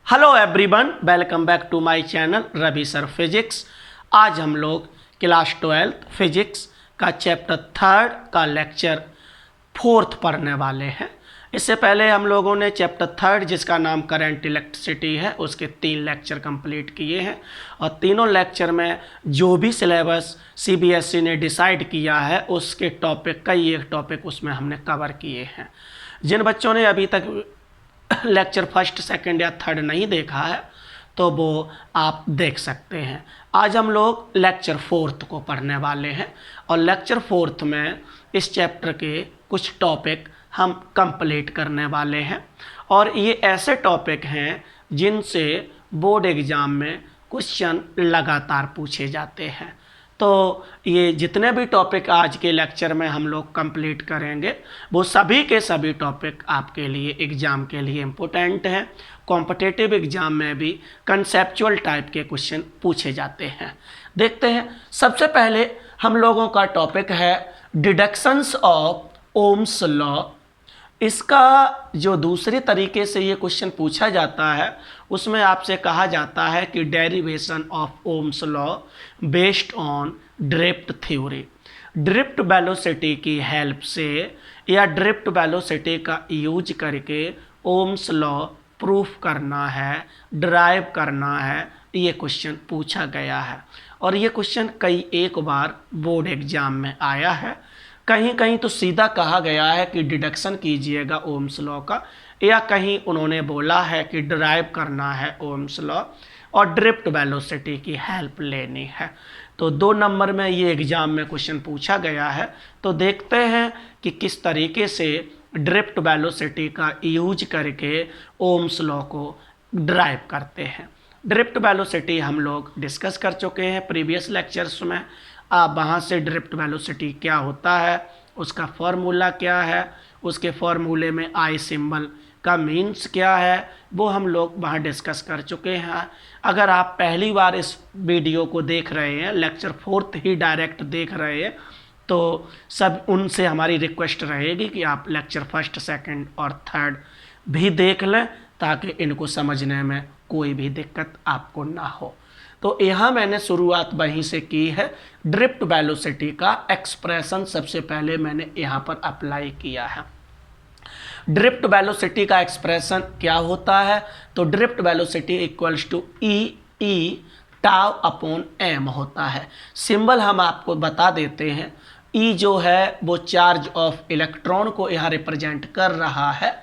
Hello everyone, welcome back to my channel Ravi sir physics. आज हम लोग क्लास 12 फिजिक्स का चैप्टर 3 का लेक्चर 4 पढ़ने वाले हैं। इससे पहले हम लोगों ने चैप्टर 3 जिसका नाम करंट इलेक्ट्रिसिटी है उसके 3 लेक्चर कंप्लीट किए हैं और तीनों लेक्चर में जो भी सिलेबस सीबीएसई ने डिसाइड किया है उसके टॉपिक कई एक टॉपिक उसमें हमने कवर किए हैं। जिन बच्चों ने अभी तक लेक्चर फर्स्ट सेकंड या थर्ड नहीं देखा है तो वो आप देख सकते हैं। आज हम लोग लेक्चर 4 को पढ़ने वाले हैं और लेक्चर 4 में इस चैप्टर के कुछ टॉपिक हम कंप्लीट करने वाले हैं और ये ऐसे टॉपिक हैं जिनसे बोर्ड एग्ज़ाम में क्वेश्चन लगातार पूछे जाते हैं। तो ये जितने भी टॉपिक आज के लेक्चर में हम लोग कंप्लीट करेंगे वो सभी के सभी टॉपिक आपके लिए एग्ज़ाम के लिए इम्पोर्टेंट हैं। कॉम्पिटिटिव एग्ज़ाम में भी कंसेप्चुअल टाइप के क्वेश्चन पूछे जाते हैं। देखते हैं, सबसे पहले हम लोगों का टॉपिक है डिडक्शंस ऑफ ओम्स लॉ। इसका जो दूसरी तरीके से ये क्वेश्चन पूछा जाता है उसमें आपसे कहा जाता है कि derivation of Ohm's law based on drift theory. Drift velocity की हेल्प से या ड्रिफ्ट वेलोसिटी का यूज करके ओम्स लॉ प्रूफ करना है, ड्राइव करना है, ये क्वेश्चन पूछा गया है और ये क्वेश्चन कई एक बार बोर्ड एग्जाम में आया है। कहीं कहीं तो सीधा कहा गया है कि डिडक्शन कीजिएगा ओम्स लॉ का, या कहीं उन्होंने बोला है कि ड्राइव करना है ओम्स लॉ और ड्रिफ्ट वेलोसिटी की हेल्प लेनी है। तो 2 नंबर में ये एग्ज़ाम में क्वेश्चन पूछा गया है। तो देखते हैं कि किस तरीके से ड्रिफ्ट वेलोसिटी का यूज करके ओम्स लॉ को ड्राइव करते हैं। ड्रिफ्ट वेलोसिटी हम लोग डिस्कस कर चुके हैं प्रीवियस लेक्चर्स में। आप वहाँ से ड्रिफ्ट वेलोसिटी क्या होता है, उसका फॉर्मूला क्या है, उसके फॉर्मूले में आई सिंबल का मीन्स क्या है, वो हम लोग वहाँ डिस्कस कर चुके हैं। अगर आप पहली बार इस वीडियो को देख रहे हैं, लेक्चर 4 ही डायरेक्ट देख रहे हैं, तो सब उनसे हमारी रिक्वेस्ट रहेगी कि आप लेक्चर फर्स्ट, सेकंड और थर्ड भी देख लें ताकि इनको समझने में कोई भी दिक्कत आपको ना हो। तो यहाँ मैंने शुरुआत वहीं से की है। ड्रिफ्ट वेलोसिटी का एक्सप्रेशन सबसे पहले मैंने यहाँ पर अप्लाई किया है। ड्रिफ्ट वेलोसिटी का एक्सप्रेशन क्या होता है, तो drift velocity equals to E tau upon M होता है। सिंबल हम आपको बता देते हैं। ई जो है वो चार्ज ऑफ इलेक्ट्रॉन को यहाँ रिप्रेजेंट कर रहा है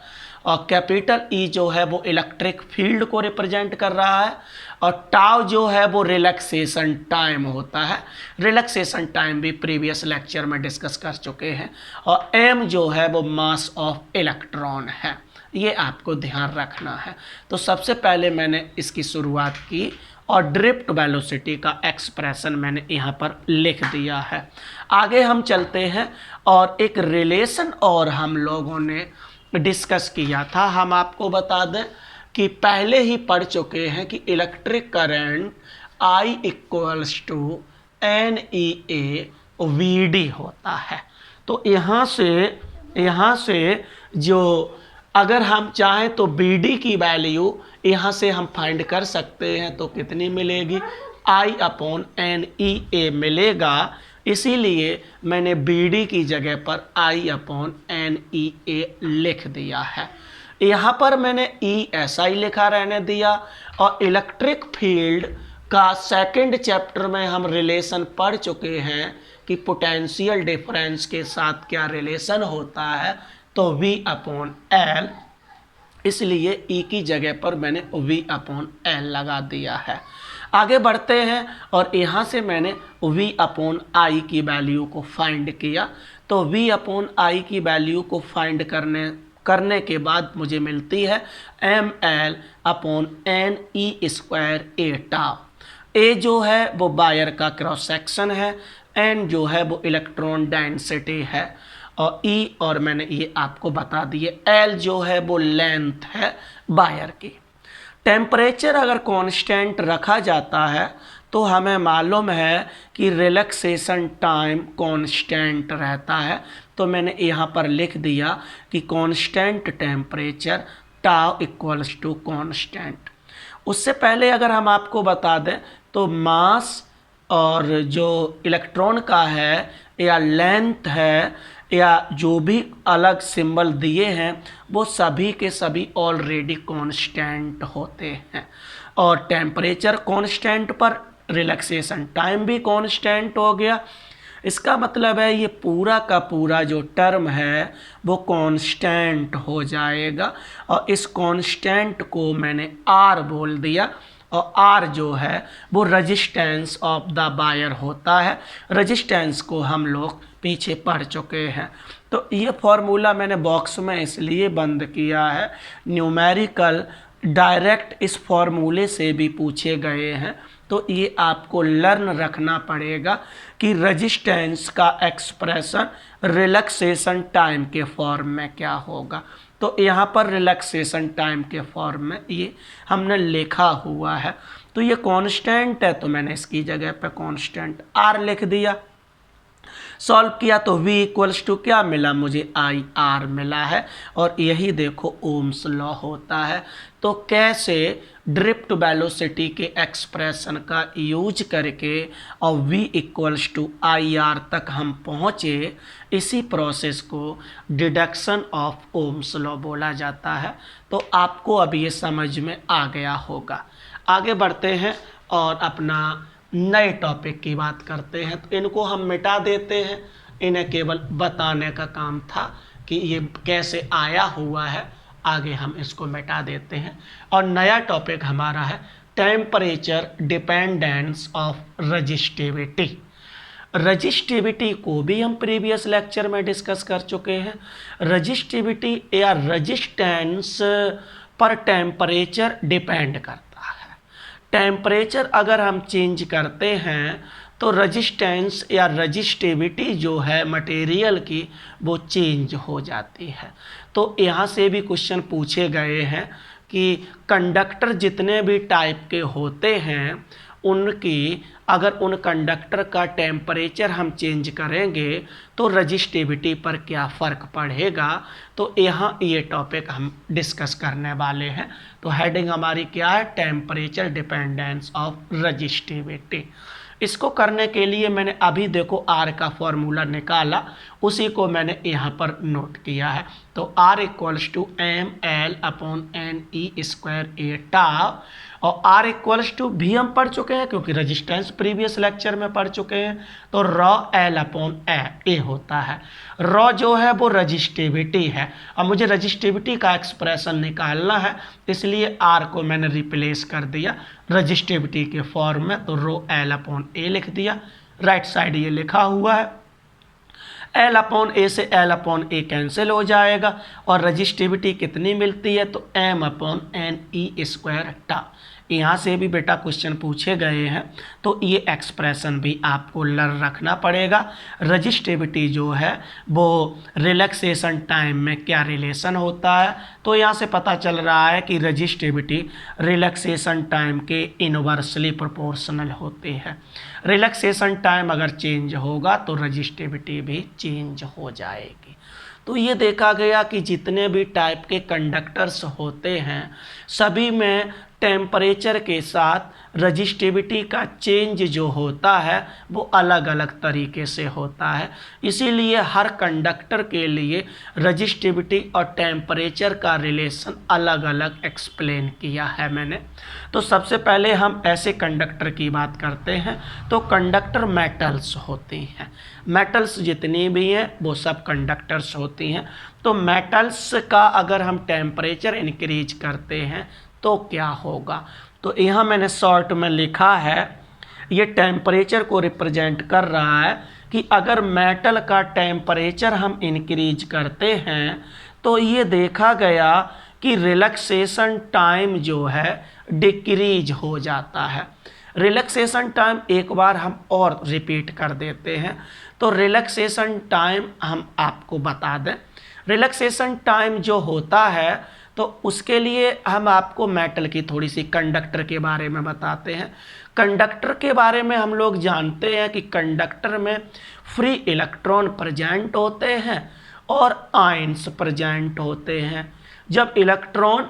और कैपिटल ई जो है वो इलेक्ट्रिक फील्ड को रिप्रेजेंट कर रहा है और टाउ जो है वो रिलैक्सेशन टाइम होता है। रिलैक्सेशन टाइम भी प्रीवियस लेक्चर में डिस्कस कर चुके हैं और एम जो है वो मास ऑफ इलेक्ट्रॉन है। ये आपको ध्यान रखना है। तो सबसे पहले मैंने इसकी शुरुआत की और ड्रिफ्ट वेलोसिटी का एक्सप्रेशन मैंने यहाँ पर लिख दिया है। आगे हम चलते हैं और एक रिलेशन और हम लोगों ने डिस्कस किया था। हम आपको बता दें कि पहले ही पढ़ चुके हैं कि electric current I equals to NEA VD होता है। तो यहाँ से जो अगर हम चाहें तो BD की वैल्यू यहाँ से हम फाइंड कर सकते हैं। तो कितनी मिलेगी, I अपॉन NEA मिलेगा। इसीलिए मैंने BD की जगह पर I अपॉन NEA लिख दिया है। यहाँ पर मैंने E ऐसा ही लिखा रहने दिया और इलेक्ट्रिक फील्ड का सेकंड चैप्टर में हम रिलेशन पढ़ चुके हैं कि पोटेंशियल डिफरेंस के साथ क्या रिलेशन होता है, तो V अपॉन L, इसलिए E की जगह पर मैंने V अपॉन L लगा दिया है। आगे बढ़ते हैं और यहाँ से मैंने V अपॉन I की वैल्यू को फाइंड किया। तो V अपॉन I की वैल्यू को फाइंड करने के बाद मुझे मिलती है ML upon NE square A tau. A जो है वो वायर का क्रॉस सेक्शन है, N जो है वो इलेक्ट्रॉन डेंसिटी है और E और मैंने ये आपको बता दिए, L जो है वो लेंथ है वायर की। टेम्परेचर अगर कांस्टेंट रखा जाता है तो हमें मालूम है कि रिलैक्सेशन टाइम कांस्टेंट रहता है। तो मैंने यहाँ पर लिख दिया कि constant temperature tau equals to constant. उससे पहले अगर हम आपको बता दें तो मास और जो इलेक्ट्रॉन का है या लेंथ है या जो भी अलग सिंबल दिए हैं वो सभी के सभी ऑलरेडी कांस्टेंट होते हैं, और टेम्परेचर कांस्टेंट पर रिलैक्सेशन टाइम भी कांस्टेंट हो गया। इसका मतलब है ये पूरा का पूरा जो टर्म है वो कांस्टेंट हो जाएगा, और इस कांस्टेंट को मैंने आर बोल दिया, और आर जो है वो रेजिस्टेंस ऑफ द वायर होता है। रेजिस्टेंस को हम लोग पीछे पढ़ चुके हैं। तो ये फॉर्मूला मैंने बॉक्स में इसलिए बंद किया है, न्यूमेरिकल डायरेक्ट इस फॉर्मूले से भी पूछे गए हैं, तो ये आपको लर्न रखना पड़ेगा कि रेजिस्टेंस का एक्सप्रेशन रिलैक्सेशन टाइम के फॉर्म में क्या होगा। तो यहाँ पर रिलैक्सेशन टाइम के फॉर्म में ये हमने लिखा हुआ है। तो ये कांस्टेंट है तो मैंने इसकी जगह पे कांस्टेंट आर लिख दिया। सॉल्व किया तो v इक्वल्स टू क्या मिला मुझे, आई आर मिला है, और यही देखो ओम्स लॉ होता है। तो कैसे ड्रिफ्ट वेलोसिटी के एक्सप्रेशन का यूज करके और v equals to I R तक हम पहुँचे, इसी प्रोसेस को डिडक्शन ऑफ ओम्स लॉ बोला जाता है। तो आपको अब ये समझ में आ गया होगा। आगे बढ़ते हैं और अपना नए टॉपिक की बात करते हैं। तो इनको हम मिटा देते हैं, इन्हें केवल बताने का काम था कि ये कैसे आया हुआ है। आगे हम इसको मिटा देते हैं और नया टॉपिक हमारा है temperature dependence of resistivity. Resistivity को भी हम प्रीवियस लेक्चर में डिस्कस कर चुके हैं। रजिस्टिविटी या रजिस्टेंस पर टेम्परेचर डिपेंड करता है। टेम्परेचर अगर हम चेंज करते हैं तो रजिस्टेंस या रजिस्टिविटी जो है मटेरियल की वो चेंज हो जाती है। तो यहाँ से भी क्वेश्चन पूछे गए हैं कि कंडक्टर जितने भी टाइप के होते हैं उनकी अगर उन कंडक्टर का टेम्परेचर हम चेंज करेंगे तो रजिस्टिविटी पर क्या फ़र्क पड़ेगा। तो यहाँ ये टॉपिक हम डिस्कस करने वाले हैं। तो हेडिंग हमारी क्या है, टेम्परेचर डिपेंडेंस ऑफ रजिस्टिविटी। इसको करने के लिए मैंने अभी देखो आर का फॉर्मूला निकाला, उसी को मैंने यहाँ पर नोट किया है। तो R equals to M L upon N E square A tau, और आर इक्वल्स टू भी हम पढ़ चुके हैं क्योंकि रजिस्टेंस प्रीवियस लेक्चर में पढ़ चुके हैं। तो रॉ एल अपॉन ए होता है। रॉ जो है वो रजिस्टिविटी है, अब मुझे रजिस्टिविटी का एक्सप्रेशन निकालना है, इसलिए आर को मैंने रिप्लेस कर दिया रजिस्टिविटी के फॉर्म में। तो रो एल अपॉन ए लिख दिया, राइट साइड ये लिखा हुआ है। एल अपॉन ए से एल अपॉन ए कैंसिल हो जाएगा और रजिस्टिविटी कितनी मिलती है, तो M upon N E square tau. यहाँ से भी बेटा क्वेश्चन पूछे गए हैं, तो ये एक्सप्रेशन भी आपको लर्न रखना पड़ेगा। रजिस्टिविटी जो है वो रिलैक्सेशन टाइम में क्या रिलेशन होता है, तो यहाँ से पता चल रहा है कि रजिस्टिविटी रिलैक्सेशन टाइम के इनवर्सली प्रोपोर्शनल होती है। रिलैक्सेशन टाइम अगर चेंज होगा तो रजिस्टिविटी भी चेंज हो जाएगी। तो ये देखा गया कि जितने भी टाइप के कंडक्टर्स होते हैं सभी में टेम्परेचर के साथ रजिस्टिविटी का चेंज जो होता है वो अलग अलग तरीके से होता है। इसीलिए हर कंडक्टर के लिए रजिस्टिविटी और टेम्परेचर का रिलेशन अलग अलग एक्सप्लेन किया है मैंने। तो सबसे पहले हम ऐसे कंडक्टर की बात करते हैं। तो कंडक्टर मेटल्स होती हैं, मेटल्स जितनी भी हैं वो सब कंडक्टर्स होती हैं। तो मेटल्स का अगर हम टेम्परेचर इंक्रीज करते हैं तो क्या होगा, तो यहाँ मैंने शॉर्ट में लिखा है, ये टेम्परेचर को रिप्रेजेंट कर रहा है कि अगर मेटल का टेम्परेचर हम इंक्रीज करते हैं तो ये देखा गया कि रिलैक्सेशन टाइम जो है डिक्रीज हो जाता है। रिलैक्सेशन टाइम एक बार हम और रिपीट कर देते हैं। तो रिलैक्सेशन टाइम हम आपको बता दें, रिलैक्सेशन टाइम जो होता है तो उसके लिए हम आपको मेटल की थोड़ी सी कंडक्टर के बारे में बताते हैं। कंडक्टर के बारे में हम लोग जानते हैं कि कंडक्टर में फ्री इलेक्ट्रॉन प्रेजेंट होते हैं और आयंस प्रेजेंट होते हैं। जब इलेक्ट्रॉन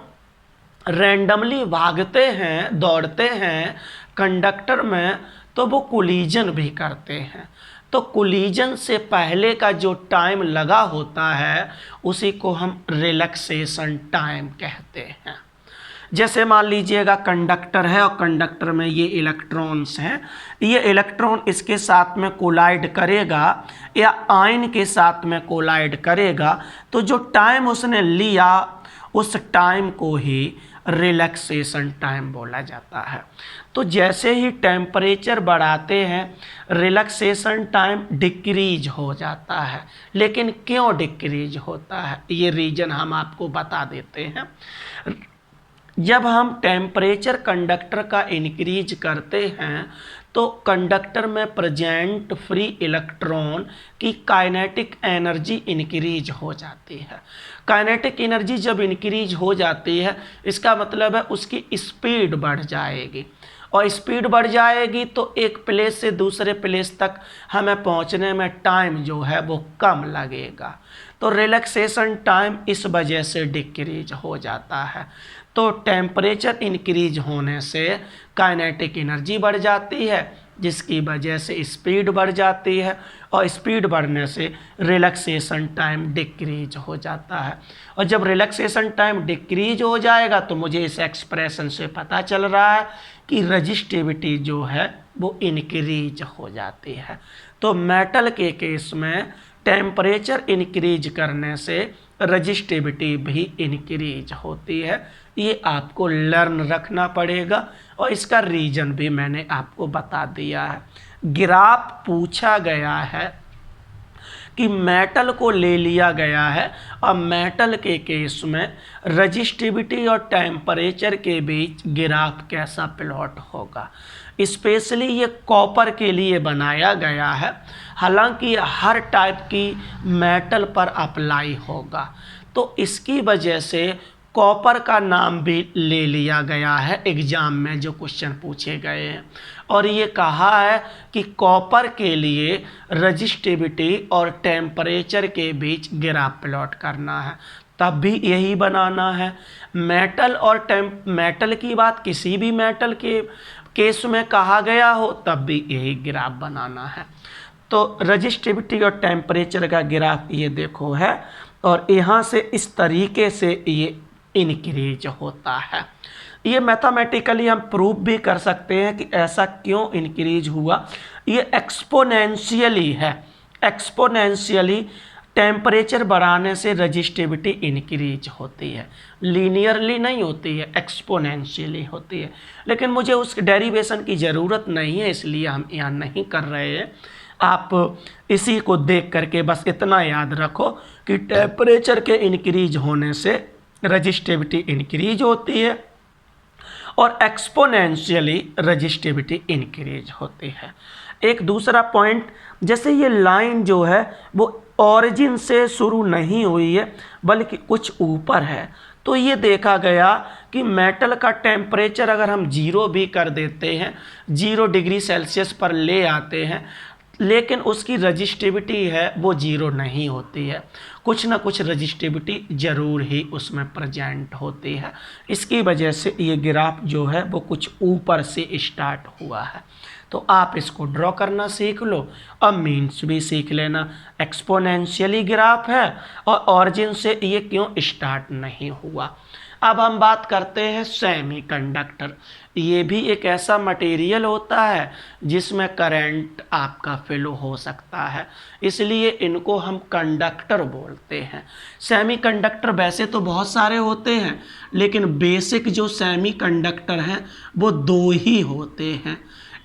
रैंडमली भागते हैं, दौड़ते हैं कंडक्टर में, तो वो कोलिजन भी करते हैं। तो कोलिजन से पहले का जो टाइम लगा होता है उसी को हम रिलैक्सेशन टाइम कहते हैं। जैसे मान लीजिएगा कंडक्टर है और कंडक्टर में ये इलेक्ट्रॉन्स हैं, ये इलेक्ट्रॉन इसके साथ में कोलाइड करेगा या आयन के साथ में कोलाइड करेगा, तो जो टाइम उसने लिया उस टाइम को ही रिलैक्सेशन टाइम बोला जाता है। तो जैसे ही टेम्परेचर बढ़ाते हैं रिलैक्सेशन टाइम डिक्रीज हो जाता है। लेकिन क्यों डिक्रीज होता है ये रीज़न हम आपको बता देते हैं। जब हम टेम्परेचर कंडक्टर का इंक्रीज करते हैं तो कंडक्टर में प्रेजेंट फ्री इलेक्ट्रॉन की काइनेटिक एनर्जी इंक्रीज हो जाती है। काइनेटिक एनर्जी जब इंक्रीज हो जाती है इसका मतलब है उसकी स्पीड बढ़ जाएगी, और स्पीड बढ़ जाएगी तो एक प्लेस से दूसरे प्लेस तक हमें पहुंचने में टाइम जो है वो कम लगेगा। तो रिलैक्सेशन टाइम इस वजह से डिक्रीज हो जाता है। तो टेम्परेचर इंक्रीज होने से काइनेटिक एनर्जी बढ़ जाती है, जिसकी वजह से स्पीड बढ़ जाती है, और स्पीड बढ़ने से रिलैक्सेशन टाइम डिक्रीज हो जाता है। और जब रिलैक्सेशन टाइम डिक्रीज हो जाएगा तो मुझे इस एक्सप्रेशन से पता चल रहा है कि रजिस्टिविटी जो है वो इंक्रीज हो जाती है। तो मेटल के केस में टेम्परेचर इंक्रीज करने से रजिस्टिविटी भी इंक्रीज होती है। ये आपको लर्न रखना पड़ेगा, और इसका रीज़न भी मैंने आपको बता दिया है। ग्राफ पूछा गया है कि मेटल को ले लिया गया है और मेटल के केस में रजिस्टिविटी और टेम्परेचर के बीच ग्राफ कैसा प्लॉट होगा। स्पेशली ये कॉपर के लिए बनाया गया है, हालांकि हर टाइप की मेटल पर अप्लाई होगा। तो इसकी वजह से कॉपर का नाम भी ले लिया गया है एग्जाम में जो क्वेश्चन पूछे गए हैं, और ये कहा है कि कॉपर के लिए रजिस्टिविटी और टेम्परेचर के बीच ग्राफ प्लॉट करना है, तब भी यही बनाना है। मेटल और मेटल की बात किसी भी मेटल के केस में कहा गया हो तब भी यही ग्राफ बनाना है। तो रजिस्टिविटी और टेम्परेचर का ग्राफ ये देखो है, और यहाँ से इस तरीके से ये इंक्रीज होता है। ये मैथमेटिकली हम प्रूव भी कर सकते हैं कि ऐसा क्यों इंक्रीज हुआ। ये एक्सपोनेंशियली है, एक्सपोनेंशियली टेम्परेचर बढ़ाने से रजिस्टिविटी इंक्रीज होती है, लीनियरली नहीं होती है, एक्सपोनेंशियली होती है। लेकिन मुझे उस डेरिवेशन की ज़रूरत नहीं है, इसलिए हम यहाँ नहीं कर रहे हैं। आप इसी को देख करके बस इतना याद रखो कि टेम्परेचर के इंक्रीज होने से रजिस्टिविटी इंक्रीज होती है और एक्सपोनेंशियली रजिस्टिविटी इंक्रीज होती है। एक दूसरा पॉइंट, जैसे ये लाइन जो है वो ऑरिजिन से शुरू नहीं हुई है बल्कि कुछ ऊपर है, तो ये देखा गया कि मेटल का टेम्परेचर अगर हम 0 भी कर देते हैं, 0 डिग्री सेल्सियस पर ले आते हैं, लेकिन उसकी रजिस्टिविटी है वो 0 नहीं होती है, कुछ ना कुछ रजिस्टिविटी ज़रूर ही उसमें प्रेजेंट होती है। इसकी वजह से ये ग्राफ जो है वो कुछ ऊपर से स्टार्ट हुआ है। तो आप इसको ड्रॉ करना सीख लो और मीन्स भी सीख लेना। एक्सपोनेंशियली ग्राफ है और ऑरिजिन से ये क्यों स्टार्ट नहीं हुआ। अब हम बात करते हैं सेमीकंडक्टर। ये भी एक ऐसा मटेरियल होता है जिसमें करंट आपका फ्लो हो सकता है, इसलिए इनको हम कंडक्टर बोलते हैं। सेमीकंडक्टर वैसे तो बहुत सारे होते हैं, लेकिन बेसिक जो सेमीकंडक्टर हैं वो 2 ही होते हैं।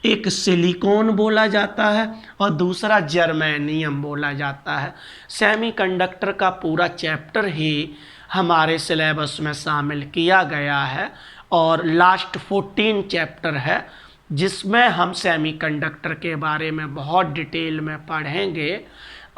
एक सिलिकॉन बोला जाता है और दूसरा जर्मेनियम बोला जाता है। सेमीकंडक्टर का पूरा चैप्टर ही हमारे सिलेबस में शामिल किया गया है और लास्ट 14 चैप्टर है जिसमें हम सेमीकंडक्टर के बारे में बहुत डिटेल में पढ़ेंगे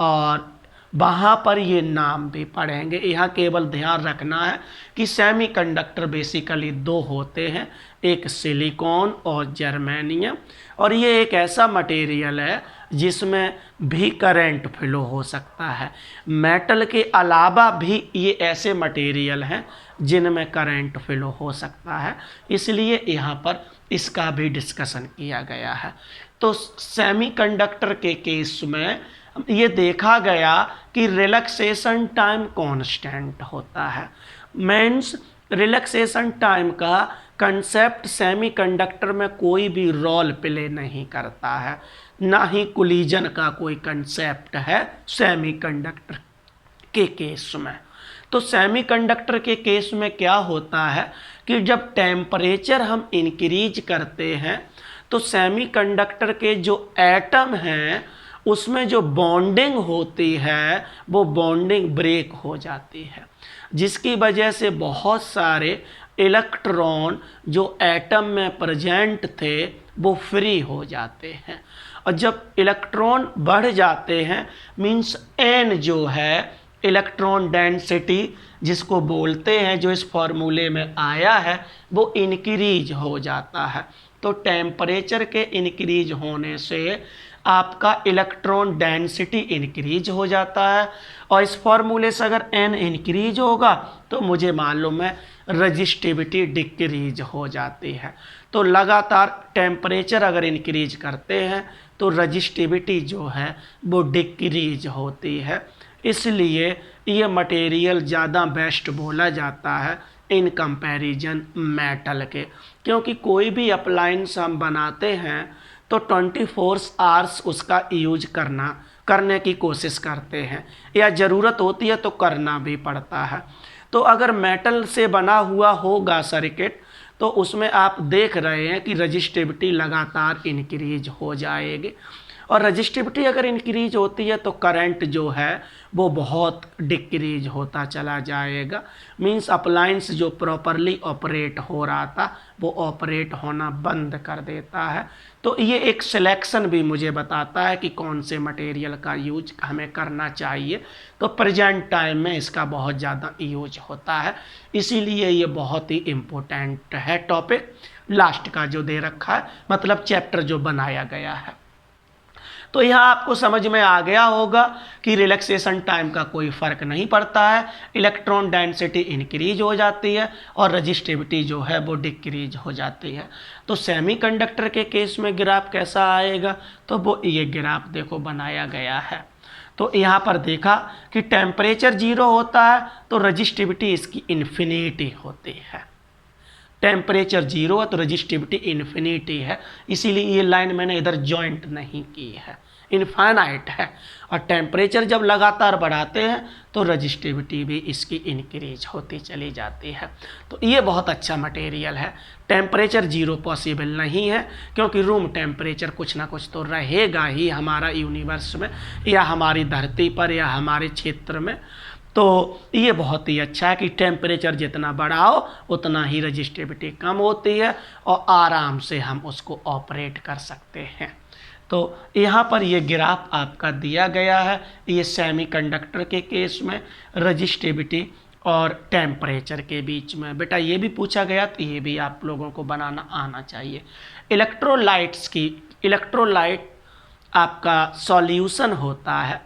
और वहाँ पर ये नाम भी पढ़ेंगे। यहाँ केवल ध्यान रखना है कि सेमीकंडक्टर बेसिकली 2 होते हैं, एक सिलिकॉन और जर्मेनियम, और ये एक ऐसा मटेरियल है जिसमें भी करंट फ्लो हो सकता है। मेटल के अलावा भी ये ऐसे मटेरियल हैं जिनमें करंट फ्लो हो सकता है, इसलिए यहाँ पर इसका भी डिस्कशन किया गया है। तो सेमीकंडक्टर के केस में ये देखा गया कि रिलैक्सेशन टाइम कांस्टेंट होता है। मीन्स रिलैक्सेशन टाइम का कंसेप्ट सेमीकंडक्टर में कोई भी रोल प्ले नहीं करता है, ना ही कोलिजन का कोई कंसेप्ट है सेमीकंडक्टर के केस में। तो सेमीकंडक्टर के केस में क्या होता है कि जब टेम्परेचर हम इंक्रीज करते हैं तो सेमीकंडक्टर के जो एटम हैं उसमें जो बॉन्डिंग होती है वो बॉन्डिंग ब्रेक हो जाती है, जिसकी वजह से बहुत सारे इलेक्ट्रॉन जो एटम में प्रेजेंट थे वो फ्री हो जाते हैं। और जब इलेक्ट्रॉन बढ़ जाते हैं मीन्स एन जो है इलेक्ट्रॉन डेंसिटी जिसको बोलते हैं, जो इस फॉर्मूले में आया है, वो इंक्रीज हो जाता है। तो टेम्परेचर के इंक्रीज होने से आपका इलेक्ट्रॉन डेंसिटी इंक्रीज हो जाता है, और इस फॉर्मूले से अगर एन इंक्रीज होगा तो मुझे मालूम है रजिस्टिविटी डिक्रीज हो जाती है। तो लगातार टेम्परेचर अगर इंक्रीज करते हैं तो रजिस्टिविटी जो है वो डिक्रीज होती है। इसलिए ये मटेरियल ज़्यादा बेस्ट बोला जाता है इन कंपैरिजन मेटल के, क्योंकि कोई भी अप्लायंस हम बनाते हैं तो 24 आवर्स उसका यूज करने की कोशिश करते हैं, या ज़रूरत होती है तो करना भी पड़ता है। तो अगर मेटल से बना हुआ होगा सर्किट तो उसमें आप देख रहे हैं कि रजिस्टिविटी लगातार इंक्रीज हो जाएगी, और रजिस्टिविटी अगर इंक्रीज होती है तो करंट जो है वो बहुत डिक्रीज होता चला जाएगा। मींस अप्लायंस जो प्रॉपरली ऑपरेट हो रहा था वो ऑपरेट होना बंद कर देता है। तो ये एक सिलेक्शन भी मुझे बताता है कि कौन से मटेरियल का यूज हमें करना चाहिए। तो प्रेजेंट टाइम में इसका बहुत ज़्यादा यूज होता है, इसीलिए ये बहुत ही इम्पोर्टेंट है टॉपिक लास्ट का जो दे रखा है, मतलब चैप्टर जो बनाया गया है। तो यहाँ आपको समझ में आ गया होगा कि रिलैक्सेशन टाइम का कोई फ़र्क नहीं पड़ता है, इलेक्ट्रॉन डेंसिटी इंक्रीज हो जाती है और रजिस्टिविटी जो है वो डिक्रीज हो जाती है। तो सेमीकंडक्टर के केस में ग्राफ कैसा आएगा, तो वो ये ग्राफ देखो बनाया गया है। तो यहाँ पर देखा कि टेम्परेचर 0 होता है तो रजिस्टिविटी इसकी इन्फिनिटी होती है। टेम्परेचर 0 है तो रजिस्टिविटी इन्फिनिटी है, इसीलिए ये लाइन मैंने इधर जॉइंट नहीं की है, इनफाइनाइट है। और टेम्परेचर जब लगातार बढ़ाते हैं तो रजिस्टिविटी भी इसकी इंक्रीज होती चली जाती है। तो ये बहुत अच्छा मटेरियल है। टेम्परेचर 0 पॉसिबल नहीं है, क्योंकि रूम टेम्परेचर कुछ ना कुछ तो रहेगा ही हमारा यूनिवर्स में, या हमारी धरती पर, या हमारे क्षेत्र में। तो ये बहुत ही अच्छा है कि टेम्परेचर जितना बढ़ाओ उतना ही रजिस्टिविटी कम होती है और आराम से हम उसको ऑपरेट कर सकते हैं। तो यहाँ पर ये ग्राफ आपका दिया गया है, ये सेमीकंडक्टर के केस में रजिस्टिविटी और टेम्परेचर के बीच में। बेटा ये भी पूछा गया तो ये भी आप लोगों को बनाना आना चाहिए। इलेक्ट्रोलाइट आपका सॉल्यूशन होता है,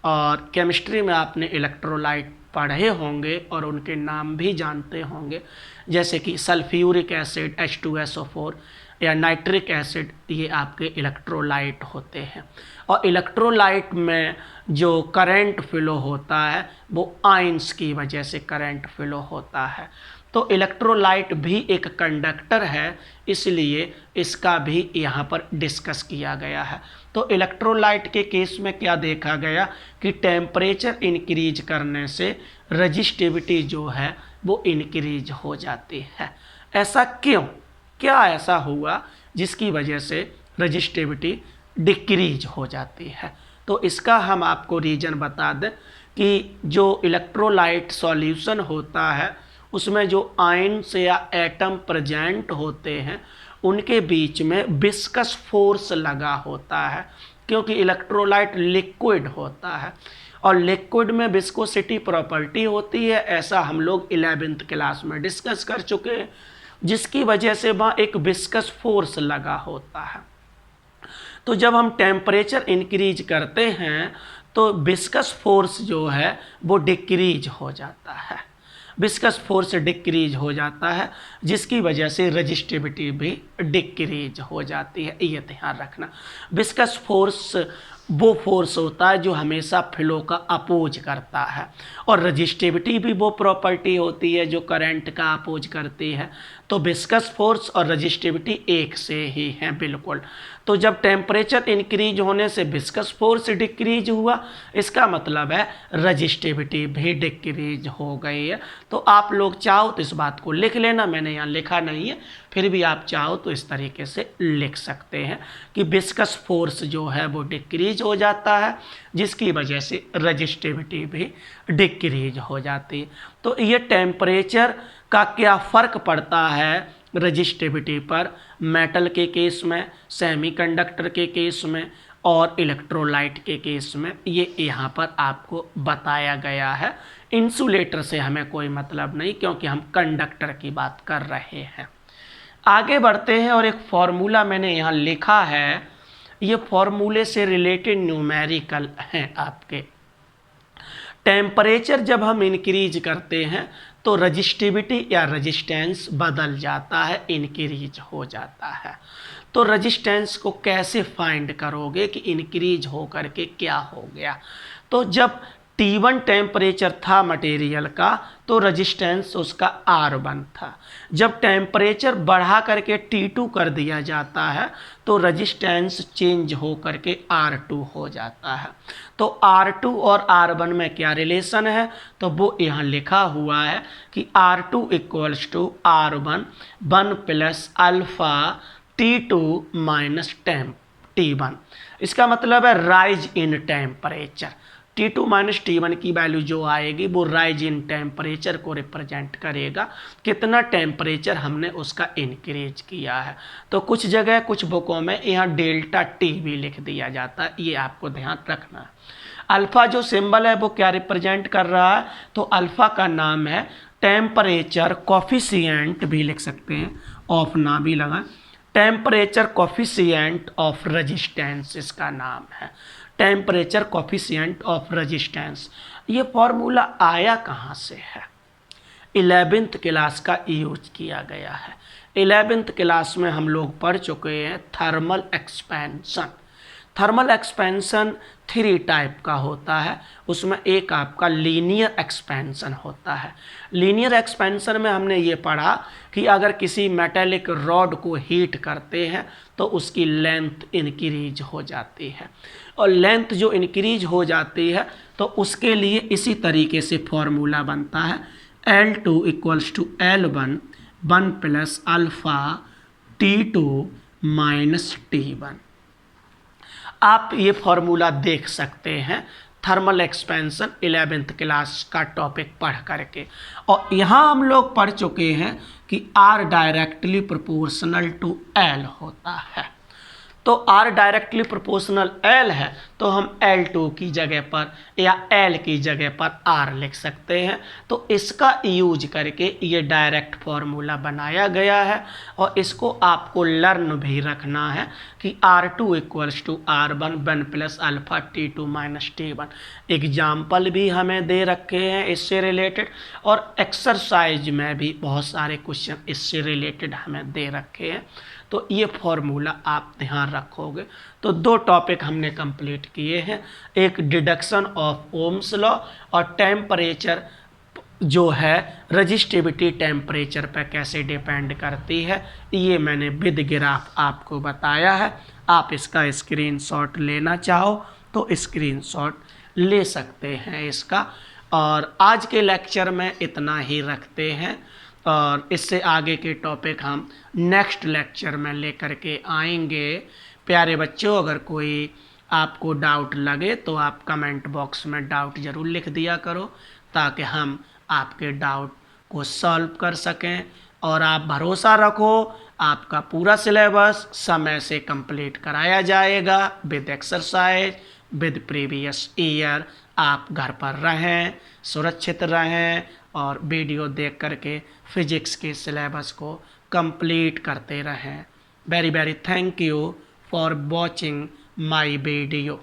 और केमिस्ट्री में आपने इलेक्ट्रोलाइट पढ़े होंगे और उनके नाम भी जानते होंगे, जैसे कि सल्फ्यूरिक एसिड H2SO4 या नाइट्रिक एसिड, ये आपके इलेक्ट्रोलाइट होते हैं। और इलेक्ट्रोलाइट में जो करंट फ्लो होता है वो आयंस की वजह से करंट फ्लो होता है। तो इलेक्ट्रोलाइट भी एक कंडक्टर है, इसलिए इसका भी यहाँ पर डिस्कस किया गया है। तो इलेक्ट्रोलाइट के केस में क्या देखा गया कि टेम्परेचर इंक्रीज करने से रजिस्टिविटी जो है वो इंक्रीज हो जाती है। ऐसा क्यों, क्या ऐसा हुआ जिसकी वजह से रजिस्टिविटी डिक्रीज हो जाती है? तो इसका हम आपको रीज़न बता दें कि जो इलेक्ट्रोलाइट सॉल्यूशन होता है उसमें जो आयंस या एटम प्रेजेंट होते हैं उनके बीच में विस्कस फोर्स लगा होता है, क्योंकि इलेक्ट्रोलाइट लिक्विड होता है और लिक्विड में विस्कोसिटी प्रॉपर्टी होती है। ऐसा हम लोग 11th क्लास में डिस्कस कर चुके हैं, जिसकी वजह से वहाँ एक विस्कस फोर्स लगा होता है। तो जब हम टेम्परेचर इंक्रीज करते हैं तो विस्कस फोर्स जो है वो डिक्रीज हो जाता है, विस्कस फोर्स डिक्रीज हो जाता है, जिसकी वजह से रजिस्टिविटी भी डिक्रीज हो जाती है। ये ध्यान रखना, विस्कस फोर्स वो फोर्स होता है जो हमेशा फ्लो का अपोज करता है, और रजिस्टिविटी भी वो प्रॉपर्टी होती है जो करंट का अपोज करती है। तो विस्कस फोर्स और रजिस्टिविटी एक से ही हैं बिल्कुल। तो जब टेम्परेचर इंक्रीज होने से विस्कस फोर्स डिक्रीज हुआ, इसका मतलब है रजिस्टिविटी भी डिक्रीज हो गई है। तो आप लोग चाहो तो इस बात को लिख लेना, मैंने यहाँ लिखा नहीं है, फिर भी आप चाहो तो इस तरीके से लिख सकते हैं कि विस्कस फोर्स जो है वो डिक्रीज हो जाता है, जिसकी वजह से रजिस्टिविटी भी डिक्रीज हो जाती है। तो ये टेम्परेचर का क्या फ़र्क पड़ता है रजिस्टिविटी पर, मेटल के केस में, सेमीकंडक्टर के केस में और इलेक्ट्रोलाइट के केस में, ये यहाँ पर आपको बताया गया है। इंसुलेटर से हमें कोई मतलब नहीं, क्योंकि हम कंडक्टर की बात कर रहे हैं। आगे बढ़ते हैं और एक फॉर्मूला मैंने यहाँ लिखा है, ये फॉर्मूले से रिलेटेड न्यूमेरिकल हैं आपके। टेम्परेचर जब हम इंक्रीज करते हैं तो रजिस्टिविटी या रेजिस्टेंस बदल जाता है, इंक्रीज हो जाता है। तो रेजिस्टेंस को कैसे फाइंड करोगे कि इंक्रीज हो करके क्या हो गया? तो जब T1 टेम्परेचर था मटेरियल का तो रेजिस्टेंस उसका R1 था। जब टेम्परेचर बढ़ा करके T2 कर दिया जाता है तो रेजिस्टेंस चेंज हो करके R2 हो जाता है। तो R2 और R1 में क्या रिलेशन है, तो वो यहाँ लिखा हुआ है कि R2 equals to R1 1 plus alpha T2 minus T1। इसका मतलब है rise in temperature. T2 minus T1 की वैल्यू जो आएगी वो राइज इन टेम्परेचर को रिप्रेजेंट करेगा, कितना टेम्परेचर हमने उसका इंक्रीज किया है। तो कुछ जगह कुछ बुकों में यहाँ डेल्टा T भी लिख दिया जाता है, ये आपको ध्यान रखना है। अल्फ़ा जो सिंबल है वो क्या रिप्रेजेंट कर रहा है, तो अल्फ़ा का नाम है टेम्परेचर कॉफिशिएंट, भी लिख सकते हैं, ऑफ ना भी लगा, टेम्परेचर कॉफिशिएंट ऑफ रेजिस्टेंस इसका नाम है, टेम्परेचर कॉफिशिएंट ऑफ रेजिस्टेंस। ये फॉर्मूला आया कहाँ से है? 11th क्लास का यूज किया गया है। 11th क्लास में हम लोग पढ़ चुके हैं thermal expansion. Thermal expansion 3 type का होता है, उसमें एक आपका लीनियर एक्सपेंशन होता है। लीनियर एक्सपेंशन में हमने ये पढ़ा कि अगर किसी मेटेलिक रॉड को हीट करते हैं तो उसकी लेंथ इंक्रीज हो जाती है, और लेंथ जो इंक्रीज हो जाती है तो उसके लिए इसी तरीके से फॉर्मूला बनता है L2 equals to L1 1 plus alpha T2 minus T1। आप ये फॉर्मूला देख सकते हैं थर्मल एक्सपेंशन 11th क्लास का टॉपिक पढ़ करके। और यहाँ हम लोग पढ़ चुके हैं कि R directly proportional to L होता है। तो R डायरेक्टली प्रोपोर्शनल L है तो हम L2 की जगह पर या L की जगह पर R लिख सकते हैं। तो इसका यूज करके ये डायरेक्ट फॉर्मूला बनाया गया है, और इसको आपको लर्न भी रखना है कि R2 equals to R1 1 plus alpha T2 minus T1। Example भी हमें दे रखे हैं इससे रिलेटेड, और एक्सरसाइज में भी बहुत सारे क्वेश्चन इससे रिलेटेड हमें दे रखे हैं। तो ये फॉर्मूला आप ध्यान रखोगे। तो 2 टॉपिक हमने कंप्लीट किए हैं, एक डिडक्शन ऑफ ओम्स लॉ और टेम्परेचर जो है रजिस्टिविटी टेम्परेचर पर कैसे डिपेंड करती है, ये मैंने विद ग्राफ आपको बताया है। आप इसका स्क्रीनशॉट लेना चाहो तो स्क्रीनशॉट ले सकते हैं इसका। और आज के लेक्चर में इतना ही रखते हैं, और इससे आगे के टॉपिक हम नेक्स्ट लेक्चर में लेकर के आएंगे। प्यारे बच्चों, अगर कोई आपको डाउट लगे तो आप कमेंट बॉक्स में डाउट ज़रूर लिख दिया करो, ताकि हम आपके डाउट को सॉल्व कर सकें। और आप भरोसा रखो, आपका पूरा सिलेबस समय से कंप्लीट कराया जाएगा with exercise, with previous year. आप घर पर रहें, सुरक्षित रहें और वीडियो देख करके फिजिक्स के सिलेबस को कंप्लीट करते रहें। Very very thank you for watching my video.